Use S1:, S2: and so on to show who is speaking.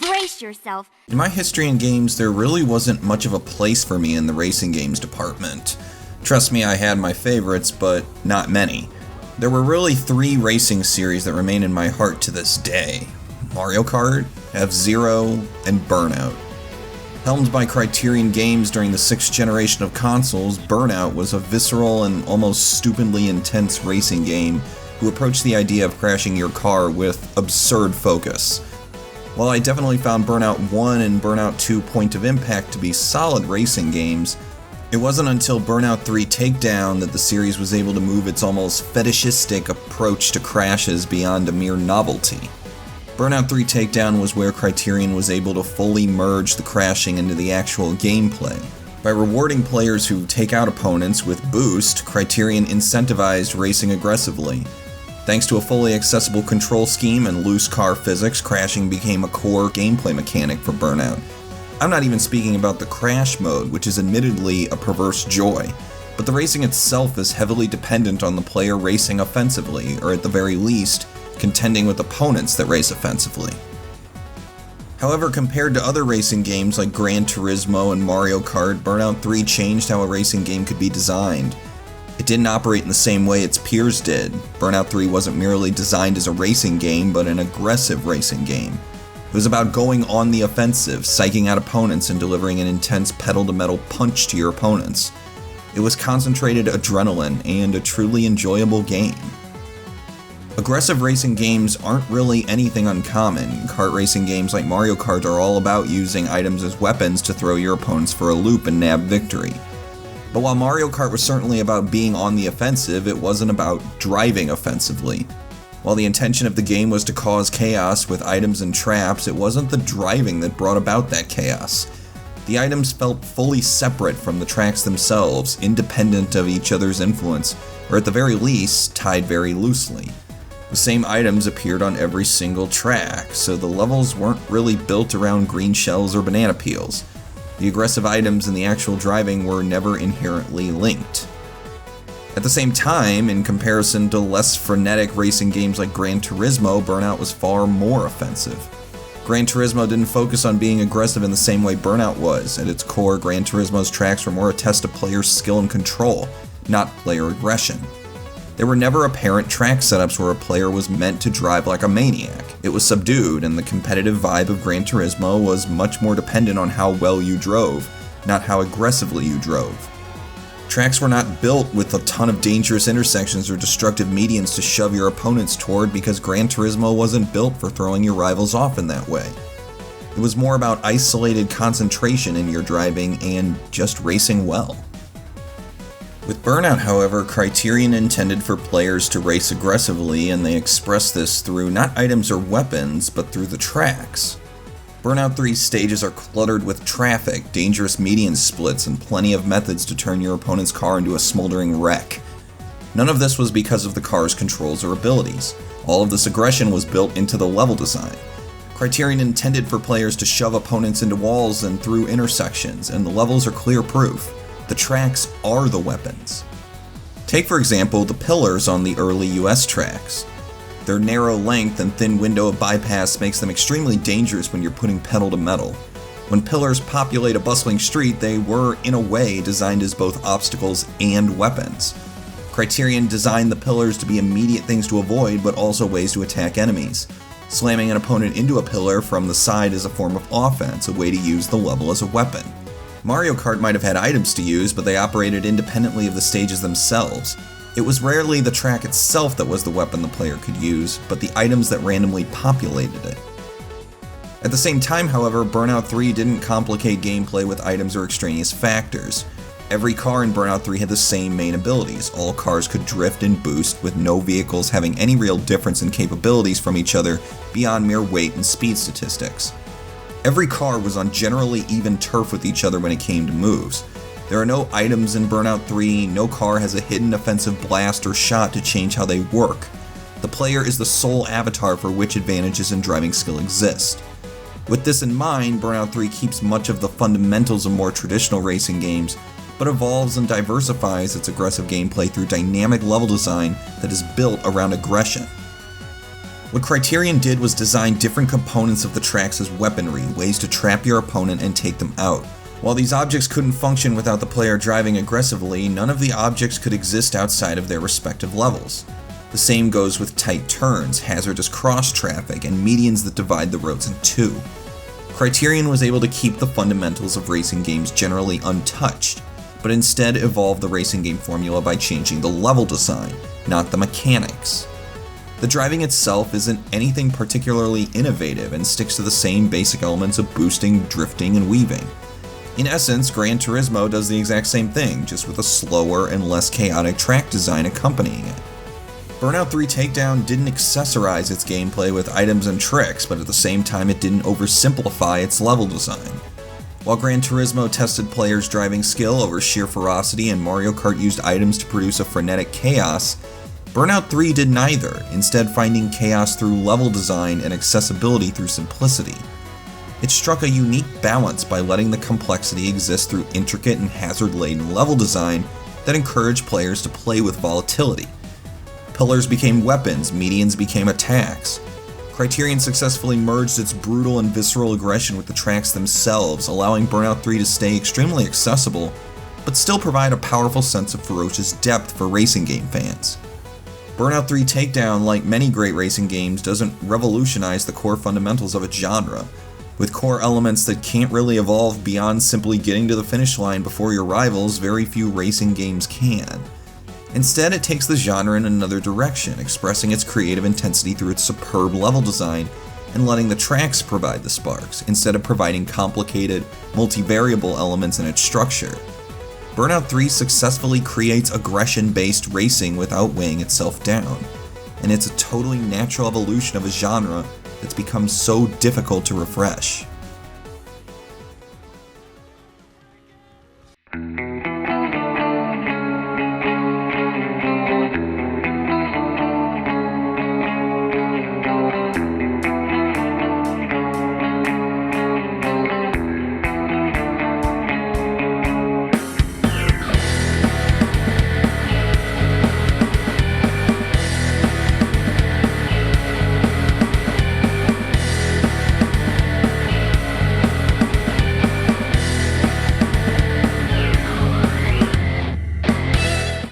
S1: Brace yourself.
S2: In my history in games, there really wasn't much of a place for me in the racing games department. Trust me, I had my favorites, but not many. There were really 3 racing series that remain in my heart to this day: Mario Kart, F-Zero, and Burnout. Helmed by Criterion Games during the 6th generation of consoles, Burnout was a visceral and almost stupidly intense racing game who approached the idea of crashing your car with absurd focus. While I definitely found Burnout 1 and Burnout 2 Point of Impact to be solid racing games, it wasn't until Burnout 3 Takedown that the series was able to move its almost fetishistic approach to crashes beyond a mere novelty. Burnout 3 Takedown was where Criterion was able to fully merge the crashing into the actual gameplay. By rewarding players who take out opponents with Boost, Criterion incentivized racing aggressively. Thanks to a fully accessible control scheme and loose car physics, crashing became a core gameplay mechanic for Burnout. I'm not even speaking about the crash mode, which is admittedly a perverse joy, but the racing itself is heavily dependent on the player racing offensively, or at the very least, contending with opponents that race offensively. However, compared to other racing games like Gran Turismo and Mario Kart, Burnout 3 changed how a racing game could be designed. It didn't operate in the same way its peers did. Burnout 3 wasn't merely designed as a racing game, but an aggressive racing game. It was about going on the offensive, psyching out opponents, and delivering an intense pedal-to-metal punch to your opponents. It was concentrated adrenaline and a truly enjoyable game. Aggressive racing games aren't really anything uncommon. Kart racing games like Mario Kart are all about using items as weapons to throw your opponents for a loop and nab victory. But while Mario Kart was certainly about being on the offensive, it wasn't about driving offensively. While the intention of the game was to cause chaos with items and traps, it wasn't the driving that brought about that chaos. The items felt fully separate from the tracks themselves, independent of each other's influence, or at the very least, tied very loosely. The same items appeared on every single track, so the levels weren't really built around green shells or banana peels. The aggressive items and the actual driving were never inherently linked. At the same time, in comparison to less frenetic racing games like Gran Turismo, Burnout was far more offensive. Gran Turismo didn't focus on being aggressive in the same way Burnout was. At its core, Gran Turismo's tracks were more a test of players' skill and control, not player aggression. There were never apparent track setups where a player was meant to drive like a maniac. It was subdued, and the competitive vibe of Gran Turismo was much more dependent on how well you drove, not how aggressively you drove. Tracks were not built with a ton of dangerous intersections or destructive medians to shove your opponents toward, because Gran Turismo wasn't built for throwing your rivals off in that way. It was more about isolated concentration in your driving and just racing well. With Burnout, however, Criterion intended for players to race aggressively, and they expressed this through not items or weapons, but through the tracks. Burnout 3's stages are cluttered with traffic, dangerous median splits, and plenty of methods to turn your opponent's car into a smoldering wreck. None of this was because of the car's controls or abilities. All of this aggression was built into the level design. Criterion intended for players to shove opponents into walls and through intersections, and the levels are clear proof. The tracks are the weapons. Take, for example, the pillars on the early US tracks. Their narrow length and thin window of bypass makes them extremely dangerous when you're putting pedal to metal. When pillars populate a bustling street, they were, in a way, designed as both obstacles and weapons. Criterion designed the pillars to be immediate things to avoid, but also ways to attack enemies. Slamming an opponent into a pillar from the side is a form of offense, a way to use the level as a weapon. Mario Kart might have had items to use, but they operated independently of the stages themselves. It was rarely the track itself that was the weapon the player could use, but the items that randomly populated it. At the same time, however, Burnout 3 didn't complicate gameplay with items or extraneous factors. Every car in Burnout 3 had the same main abilities. All cars could drift and boost, with no vehicles having any real difference in capabilities from each other beyond mere weight and speed statistics. Every car was on generally even turf with each other when it came to moves. There are no items in Burnout 3, no car has a hidden offensive blast or shot to change how they work. The player is the sole avatar for which advantages in driving skill exist. With this in mind, Burnout 3 keeps much of the fundamentals of more traditional racing games, but evolves and diversifies its aggressive gameplay through dynamic level design that is built around aggression. What Criterion did was design different components of the tracks as weaponry, ways to trap your opponent and take them out. While these objects couldn't function without the player driving aggressively, none of the objects could exist outside of their respective levels. The same goes with tight turns, hazardous cross-traffic, and medians that divide the roads in two. Criterion was able to keep the fundamentals of racing games generally untouched, but instead evolved the racing game formula by changing the level design, not the mechanics. The driving itself isn't anything particularly innovative and sticks to the same basic elements of boosting, drifting, and weaving. In essence, Gran Turismo does the exact same thing, just with a slower and less chaotic track design accompanying it. Burnout 3 Takedown didn't accessorize its gameplay with items and tricks, but at the same time it didn't oversimplify its level design. While Gran Turismo tested players' driving skill over sheer ferocity and Mario Kart used items to produce a frenetic chaos, Burnout 3 did neither, instead finding chaos through level design and accessibility through simplicity. It struck a unique balance by letting the complexity exist through intricate and hazard-laden level design that encouraged players to play with volatility. Pillars became weapons, medians became attacks. Criterion successfully merged its brutal and visceral aggression with the tracks themselves, allowing Burnout 3 to stay extremely accessible, but still provide a powerful sense of ferocious depth for racing game fans. Burnout 3 Takedown, like many great racing games, doesn't revolutionize the core fundamentals of its genre. With core elements that can't really evolve beyond simply getting to the finish line before your rivals, very few racing games can. Instead, it takes the genre in another direction, expressing its creative intensity through its superb level design and letting the tracks provide the sparks, instead of providing complicated, multivariable elements in its structure. Burnout 3 successfully creates aggression-based racing without weighing itself down, and it's a totally natural evolution of a genre that's become so difficult to refresh.